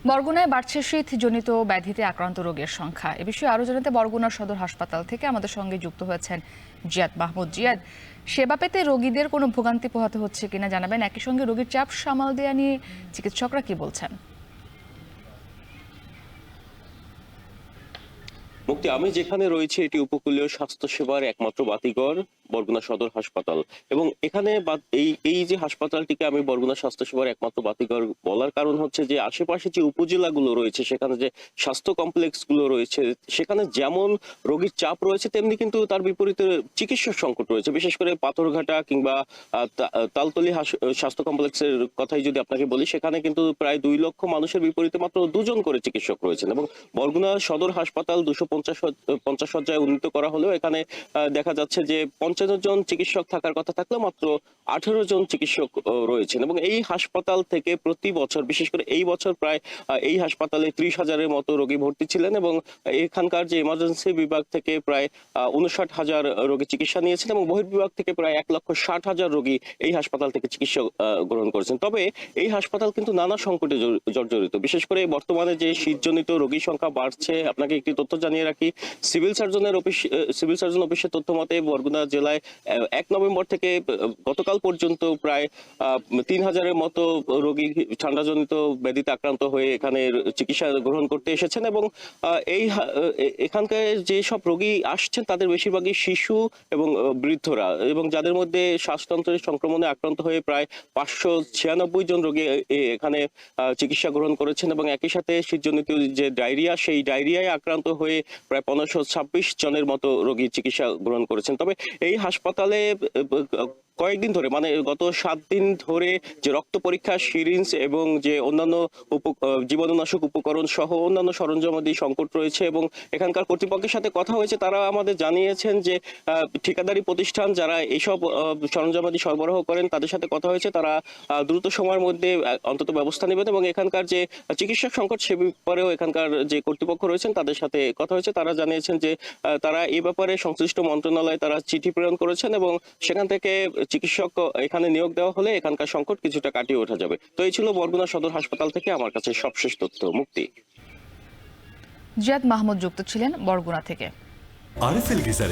বরগুনায় বাড়ছে শীতজনিত ব্যাধিতে আক্রান্ত রোগীর সংখ্যা। এ বিষয়ে আরো জানাতে বরগুনা সদর হাসপাতাল থেকে আমাদের সঙ্গে যুক্ত হয়েছেন জিয়াদ মাহমুদ। জিয়াদ, সেবা পেতে রোগীদের কোনো ভোগান্তি পোহাতে হচ্ছে কিনা জানাবেন, একই সঙ্গে রোগীর চাপ সামাল দেয়া নিয়ে চিকিৎসকরা কি বলছেন? মুক্তি, আমি যেখানে রয়েছে এটি উপকূলীয় স্বাস্থ্যসেবার একমাত্র বাতিঘর বরগুনা সদর হাসপাতাল। এবং এখানে এই এই যে হাসপাতালটিকে আমি বরগুনা স্বাস্থ্যসেবার একমাত্র বাতিঘর বলার কারণ হচ্ছে যে আশেপাশে যে উপজেলাগুলো রয়েছে, সেখানে যে স্বাস্থ্য কমপ্লেক্স গুলো রয়েছে, সেখানে যেমন রোগীর চাপ রয়েছে তেমনি কিন্তু তার বিপরীতে চিকিৎসক সংকট রয়েছে। বিশেষ করে পাথরঘাটা কিংবা তালতলী স্বাস্থ্য কমপ্লেক্সের কথাই যদি আপনাকে বলি, সেখানে কিন্তু প্রায় 2 লক্ষ মানুষের বিপরীতে মাত্র 2 জন করে চিকিৎসক রয়েছেন। এবং বরগুনা সদর হাসপাতাল 250 শয্যায় উন্নীত করা হলেও এখানে দেখা যাচ্ছে যে 55 জন চিকিৎসক থাকার কথা থাকলেও মাত্র 18 জন চিকিৎসক রয়েছেন। এবং এই হাসপাতাল থেকে প্রতি বছর, বিশেষ করে এই বছর প্রায় এই হাসপাতালে 30,000-এর মতো রোগী ভর্তি ছিলেন। এবং এখানকার যে ইমার্জেন্সি বিভাগ থেকে প্রায় 59,000 রোগী চিকিৎসা নিয়েছেন এবং বহির্বিভাগ থেকে প্রায় 1,60,000 রোগী এই হাসপাতাল থেকে চিকিৎসা গ্রহণ করেছেন। তবে এই হাসপাতাল কিন্তু নানা সংকটে জর্জরিত। বিশেষ করে বর্তমানে যে শীতজনিত রোগীর সংখ্যা বাড়ছে, আপনাকে একটি তথ্য জানিয়ে রাখি। সিভিল সার্জন অফিসের তথ্য মতে বরগুনা জেলায় 1 নভেম্বর থেকে গতকাল পর্যন্ত প্রায় 3,000-এর মতো রোগী ঠান্ডাজনিত ব্যাধিতে আক্রান্ত হয়ে এখানে চিকিৎসা গ্রহণ করতে এসেছেন। এবং এখানকার যে সব রোগী আসছেন তাদের বেশিরভাগই শিশু এবং বৃদ্ধরা, এবং যাদের মধ্যে শ্বাসতন্ত্রের সংক্রমণে আক্রান্ত হয়ে প্রায় 596 জন রোগী এখানে চিকিৎসা গ্রহণ করেছেন। এবং একই সাথে শীতজনিত যে ডায়রিয়া, সেই ডায়রিয়ায় আক্রান্ত হয়ে প্রায় 1526 জনের মতো রোগী চিকিৎসা গ্রহণ করেছেন। তবে এই হাসপাতালে কয়েকদিন ধরে, মানে গত 7 দিন ধরে যে রক্ত পরীক্ষা, সিরিঞ্জ এবং যে অন্যান্য জীবাণুনাশক উপকরণ সহ অন্যান্য সরঞ্জামাদি সংকট রয়েছে। এবং এখানকার কর্তৃপক্ষের সাথে কথা হয়েছে, তারা আমাদের জানিয়েছেন যে ঠিকাদারি প্রতিষ্ঠান যারা এইসব সরঞ্জামাদি সরবরাহ করেন তাদের সাথে কথা হয়েছে, তারা দ্রুত সময়ের মধ্যে অন্তত ব্যবস্থা নেবেন। এবং এখানকার যে চিকিৎসক সংকট, সে ব্যাপারেও এখানকার যে কর্তৃপক্ষ রয়েছেন তাদের সাথে কথা হয়েছে। তারা জানিয়েছেন যে তারা এই ব্যাপারে সংশ্লিষ্ট মন্ত্রণালয়ে তারা চিঠি প্রেরণ করেছেন এবং সেখান থেকে চিকিৎসক এখানে নিয়োগ দেওয়া হলে এখানকার সংকট কিছুটা কাটিয়ে ওঠা যাবে। তো এই ছিল বরগুনা সদর হাসপাতাল থেকে আমার কাছে সবশেষ তথ্য। মুক্তি। জিয়াদ মাহমুদ যুক্ত ছিলেন বরগুনা থেকে। RFL geyser